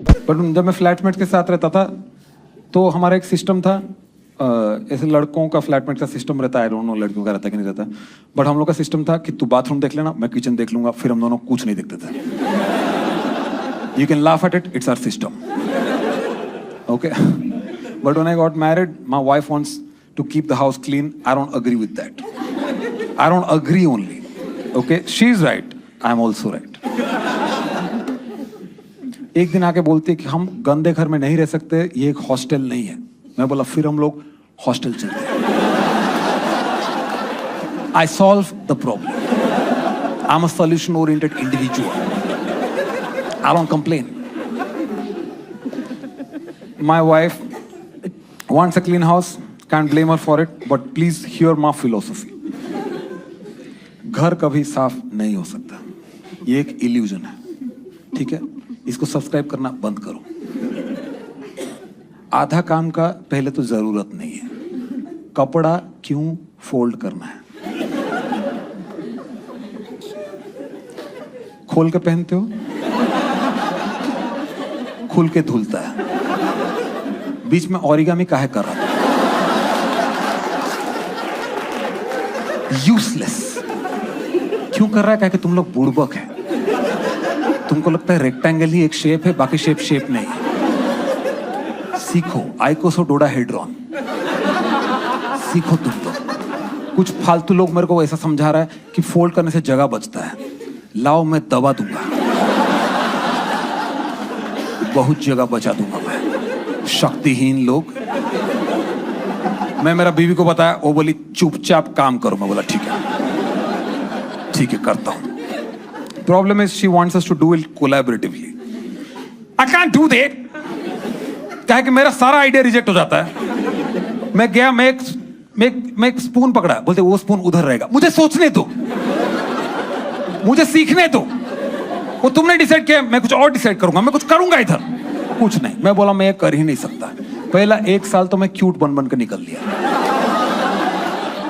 But जब मैं flatmate के साथ रहता था तो हमारा एक सिस्टम था, ऐसे लड़कों का फ्लैटमेट का सिस्टम रहता है, आई डोंट नो लड़कियों का रहता है कि नहीं रहता, बट हम लोग का सिस्टम था कि तू बाथरूम देख लेना, मैं किचन देख लूंगा, फिर हम दोनों कुछ नहीं देखते थे. You can laugh at it, it's our system. Okay, but when I got married my wife wants to keep the house clean. I don't agree with that. I don't agree only. Okay, she is right, I am also right. एक दिन आके बोलती है कि हम गंदे घर में नहीं रह सकते, ये एक हॉस्टल नहीं है. मैं बोला फिर हम लोग हॉस्टल चलते हैं. I solve the problem. I am a solution oriented individual. I don't complain. My wife wants a clean house, can't blame her for it, but please hear my philosophy. घर कभी साफ नहीं हो सकता, ये एक इल्यूजन है. ठीक है, इसको सब्सक्राइब करना बंद करो. आधा काम का पहले तो जरूरत नहीं है. कपड़ा क्यों फोल्ड करना है? खोल के पहनते हो, खुल के धुलता है. बीच में ओरिगामी काहे कर रहा था? यूजलेस. क्यों कर रहा है? कि तुम लोग बुड़बक है. तुमको लगता है रेक्टेंगल ही एक शेप है, बाकी शेप नहीं. सीखो आइकोसोडोडाहेड्रॉन. सीखो तुम लोग. कुछ फालतू लोग मेरे को ऐसा समझा रहा है कि फोल्ड करने से जगह बचता है. लाओ मैं दबा दूंगा, बहुत जगह बचा दूंगा मैं. शक्तिहीन लोग. मैं मेरा बीवी को बताया, वो बोली चुपचाप काम करो. मैं बोला ठीक है करता हूं. Problem is she wants us to do it collaboratively. I can't do that. क्या है कि मेरा सारा आइडिया रिजेक्ट हो जाता है. मैं गया, मैं एक स्पून पकड़ा, बोलते वो स्पून उधर रहेगा. मुझे सोचने दो, मुझे सीखने दो. वो तुमने डिसाइड किया, मैं कुछ और डिसाइड करूंगा, मैं कुछ करूंगा इधर. कुछ नहीं. मैं बोला मैं ये कर ही नहीं सकता. पहला 1 साल तो मैं क्यूट बन के निकल लिया.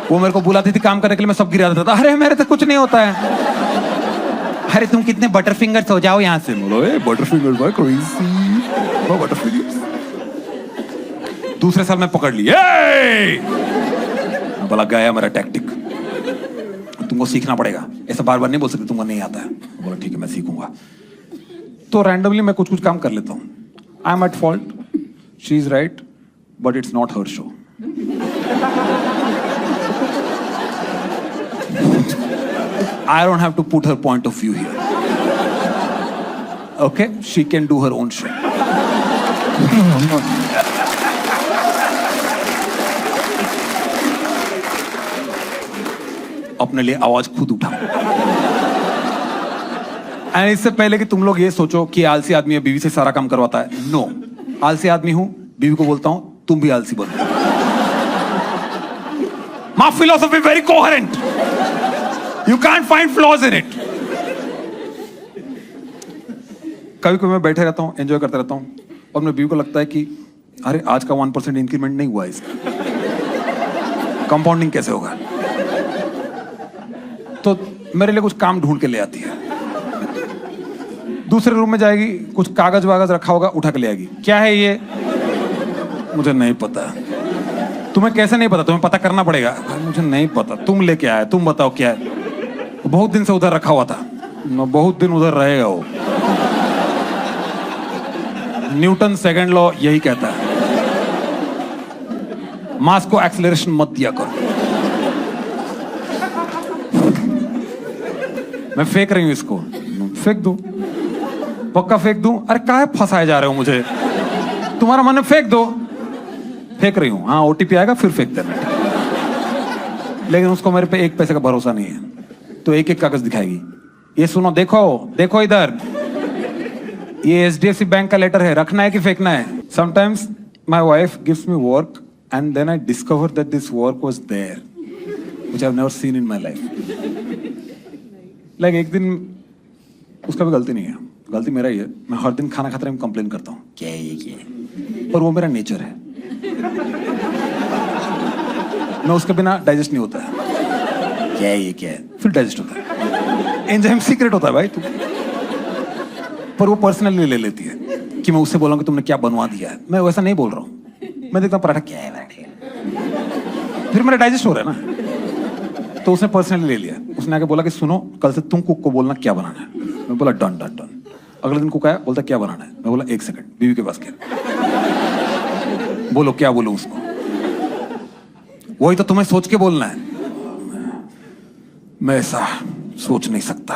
वो मेरे को बुलाती थी काम करने के लिए, मैं सब गिरा देता था. अरे मेरे से कुछ नहीं होता है. अरे तुम कितने बटरफिंगर्स हो, जाओ यहाँ से. बटरफिंगर्स भाई क्रेजी. बटरफिंगर्स. दूसरे साल मैं पकड़ ली. बोला गया मेरा टैक्टिक. तुमको सीखना पड़ेगा, ऐसा बार बार नहीं बोल सकते तुमको नहीं आता है. बोला ठीक है मैं सीखूंगा. तो रैंडमली मैं कुछ काम कर लेता हूं. I am at fault, she is right, but it's not her show. I don't have to put her point of view here. Okay, she can do her own show. अपने लिए आवाज खुद उठाओ. एंड इससे पहले कि तुम लोग ये सोचो कि आलसी आदमी है, बीवी से सारा काम करवाता है. नो, आलसी आदमी हूं, बीवी को बोलता हूं तुम भी आलसी बनो. My philosophy very coherent. You can't find flaws in it. कभी कभी मैं बैठे रहता हूँ, एंजॉय करता रहता हूँ, और मेरी बीवी को लगता है कि अरे आज का 1% इंक्रीमेंट नहीं हुआ इसका, कंपाउंडिंग कैसे होगा. तो मेरे लिए कुछ काम ढूंढ के ले आती है. दूसरे रूम में जाएगी, कुछ कागज वागज रखा होगा, उठा के ले आएगी. क्या है ये? मुझे नहीं पता. तुम्हें कैसे नहीं पता? तुम्हें पता करना पड़ेगा. मुझे नहीं पता, तुम लेके आए, तुम बताओ क्या है. बहुत दिन से उधर रखा हुआ था. बहुत दिन उधर रहेगा वो. न्यूटन सेकंड लॉ यही कहता है, मास को एक्सेलरेशन मत दिया करो. मैं फेंक रही हूं इसको. फेंक दूं, पक्का फेंक दूं. अरे काहे फंसाए जा रहे हो मुझे? तुम्हारा मन है फेंक दो. फेंक रही हूं. हाँ, ओटीपी आएगा फिर फेंक देना. लेकिन उसको मेरे पे 1 पैसे का भरोसा नहीं है, तो एक कागज दिखाएगी. ये सुनो, देखो इधर, ये HDFC बैंक का लेटर है, रखना है कि फेंकना है. Sometimes my wife gives me work and then I discover that this work was there which I have never seen in my life. Like एक दिन, उसका भी गलती नहीं है, गलती मेरा ही है. मैं हर दिन खाना खाते हुए कंप्लेन करता हूँ क्या है ये, पर वो मेरा नेचर है. मैं उसके बिना डाइजेस्ट नहीं होता है. क्या है ये, क्या है, फिर डाइजेस्ट होता है. एंजाइम सीक्रेट होता है भाई तू. पर वो पर्सनली ले लेती है कि मैं उससे बोलूँ कि तुमने क्या बनवा दिया है। मैं वैसा नहीं बोल रहा हूँ, मैं देखता हूँ पराठा क्या है पराठा, फिर मेरा डाइजेस्ट हो रहा है ना। तो उसने पर्सनली ले लिया, उसने आके बोला कि सुनो कल से तुम कुक को बोलना क्या बनाना है। मैं बोला डन डन डन। अगले दिन कुक आया, बोलता क्या बनाना है। मैं बोला 1 सेकंड, बीवी के पास क्या बोलो, क्या बोलूं उसको। वही तो तुम्हें सोच के बोलना है। मैं ऐसा सोच नहीं सकता।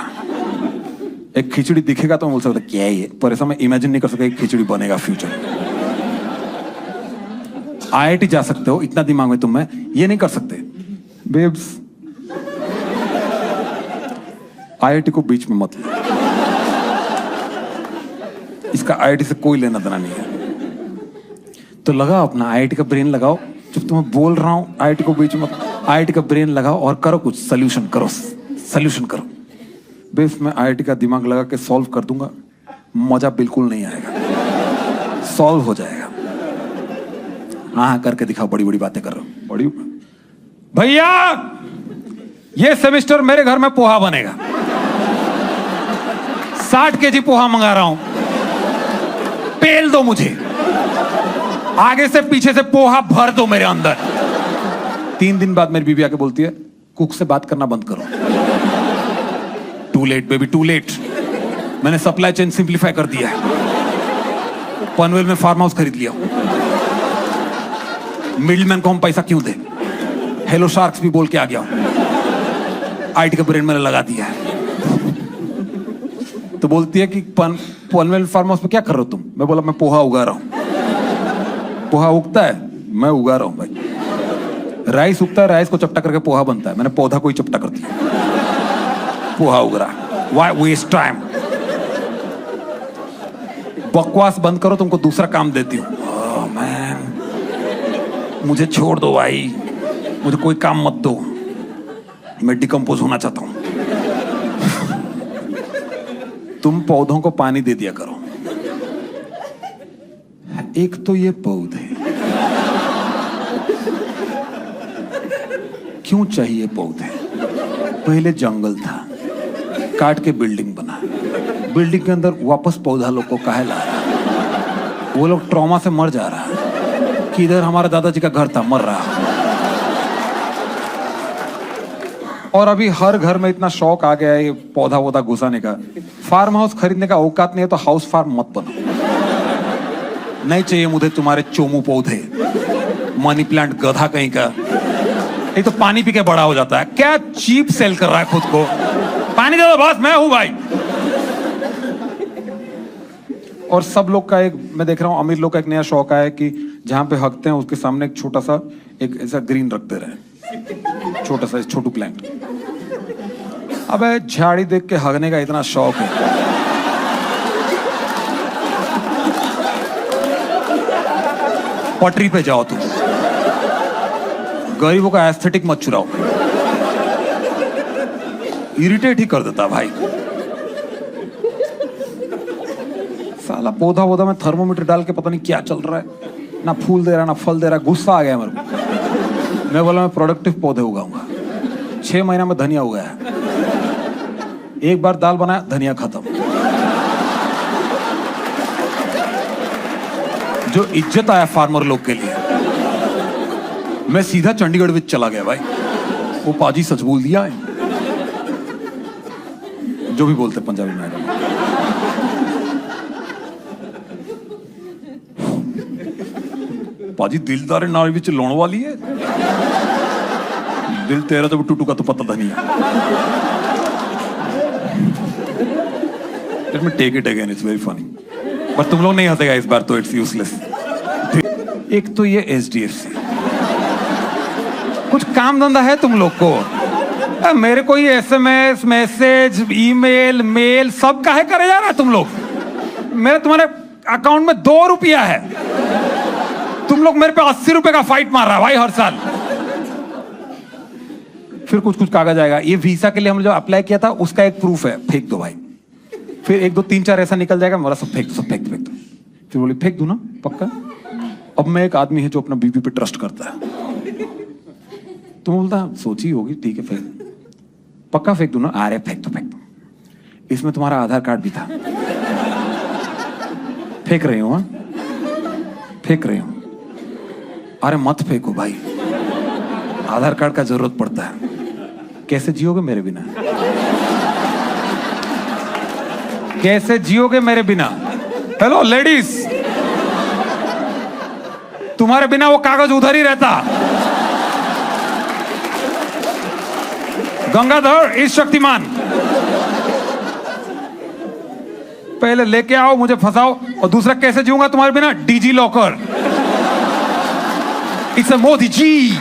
एक खिचड़ी दिखेगा तो मैं बोल सकता क्या है ये, पर ऐसा मैं इमेजिन नहीं कर सकता एक खिचड़ी बनेगा फ्यूचर में। IIT जा सकते हो, इतना दिमाग में तुम में, ये नहीं कर सकते बेब्स। IIT को बीच में मत लो, इसका IIT से कोई लेना देना नहीं है। तो लगाओ अपना IIT का ब्रेन लगाओ, जब तुम्हें बोल रहा हूं IIT को बीच में मत, IIT का ब्रेन लगाओ और करो कुछ सॉल्यूशन करो, सॉल्यूशन करो। बेस मैं IIT का दिमाग लगा के सॉल्व कर दूंगा, मजा बिल्कुल नहीं आएगा, सॉल्व हो जाएगा। हाँ करके दिखाओ, बड़ी बड़ी बातें कर रहा हूं, बड़ी भैया ये सेमेस्टर मेरे घर में पोहा बनेगा, 60 kg पोहा मंगा रहा हूं, पेल दो मुझे, आगे से पीछे से पोहा भर दो मेरे अंदर। 3 दिन बाद मेरी बीवी आके बोलती है कुक से बात करना बंद करो। Too late baby, too late. मैंने सप्लाई चेन सिंप्लीफाई कर दिया है, पनवेल में फार्म हाउस खरीद लिया। मिडलमैन को हम पैसा क्यों दे, हेलो शार्क्स भी बोल के आ गया हूं, IIT का ब्रेन मैंने लगा दिया है। तो बोलती है कि पनवेल फार्म हाउस में क्या कर रहे हो तुम। मैं बोला मैं पोहा उगा रहा हूं। पोहा उगता है, मैं उगा रहा हूं भाई। राइस उगता है, राइस को चपटा करके पोहा बनता है, मैंने पौधा को ही चपटा कर दिया, पोहा उग रहा। Why waste time. बकवास बंद करो, तुमको दूसरा काम देती हूँ। मैन मुझे छोड़ दो भाई, मुझे कोई काम मत दो, मैं डिकम्पोज होना चाहता हूं। तुम पौधों को पानी दे दिया करो। एक तो ये पौधे क्यों चाहिए पौधे। पहले जंगल था, काट के बिल्डिंग बना, बिल्डिंग के अंदर वापस पौधा लोग को काहे ला रहा। वो लोग ट्रॉमा से मर जा रहा कि इधर हमारा दादाजी का घर था, मर रहा। और अभी हर घर में इतना शौक आ गया है ये पौधा वोधा घुसाने का। फार्म हाउस खरीदने का औकात नहीं है तो हाउस फार्म मत बनो। नहीं चाहिए मुझे तुम्हारे चोमू पौधे, मनी प्लांट गधा कहीं का। ये तो पानी पी के बड़ा हो जाता है। क्या चीप सेल कर रहा है खुद को, पानी दे दो बस, मैं हूं भाई। और सब लोग का एक, मैं देख रहा हूं अमीर लोग का एक नया शौक है कि जहां पे हकते हैं उसके सामने एक छोटा सा एक ऐसा ग्रीन रखते रहे, छोटा सा छोटू प्लांट। अबे झाड़ी देख के हगने का इतना शौक है, पटरी पे जाओ तुम, गरीबों का एस्थेटिक मत चुराओ, इरिटेट ही कर देता भाई। साला पौधा वोधा में थर्मोमीटर डाल के पता नहीं क्या चल रहा है, ना फूल दे रहा ना फल दे रहा। गुस्सा आ गया मेरे को। मैं बोला मैं प्रोडक्टिव पौधे उगाऊंगा। 6 महीना में धनिया उगाया, एक बार दाल बनाया धनिया खत्म। जो इज्जत आया फार्मर लोग के लिए। मैं सीधा चंडीगढ़ में चला गया भाई, वो पाजी सच बोल दिया है, जो भी बोलते पंजाबी मैडम। पाजी दिलदार नाल विच लाने वाली है, दिल तेरा जब टूटूगा तो पता धनिया। Let me take it again, it's very funny. पर तुम लोग नहीं हंसेगा इस बार तो, इट्स यूजलेस। एक तो ये SDFC, कुछ काम धंधा है तुम लोग को। मेरे को ये SMS मैसेज ईमेल मेल सब काहे करे जा रहा है तुम लोग। मेरे तुम्हारे अकाउंट में 2 रुपया है, तुम लोग मेरे पे 80 रुपए का फाइट मार रहा है भाई हर साल। फिर कुछ कुछ कागज आएगा, ये वीजा के लिए हमने जो अप्लाई किया था उसका एक प्रूफ है, फेंक दो भाई। फिर 1 2 3 4 ऐसा निकल जाएगा, मेरा सब फेंक दो, सब फेंक दो, फेंक दो। फिर बोली फेंक दू ना पक्का। अब मैं एक आदमी है जो अपना बीबी पे ट्रस्ट करता है, तो बोलता सोची होगी ठीक है फेंक, पक्का फेंक दू ना। अरे फेंक दो फेंक दो, इसमें तुम्हारा आधार कार्ड भी था, फेंक रही हूं, हाँ? फेंक रही हूं। अरे मत फेंको भाई, आधार कार्ड का जरूरत पड़ता है। कैसे जियोगे मेरे बिना? कैसे जियोगे मेरे बिना? हेलो लेडीज, तुम्हारे बिना वो कागज उधर ही रहता। गंगाधर इस शक्तिमान, पहले लेके आओ, मुझे फंसाओ, और दूसरा कैसे जीऊंगा तुम्हारे बिना? DigiLocker. It's a Modi ji.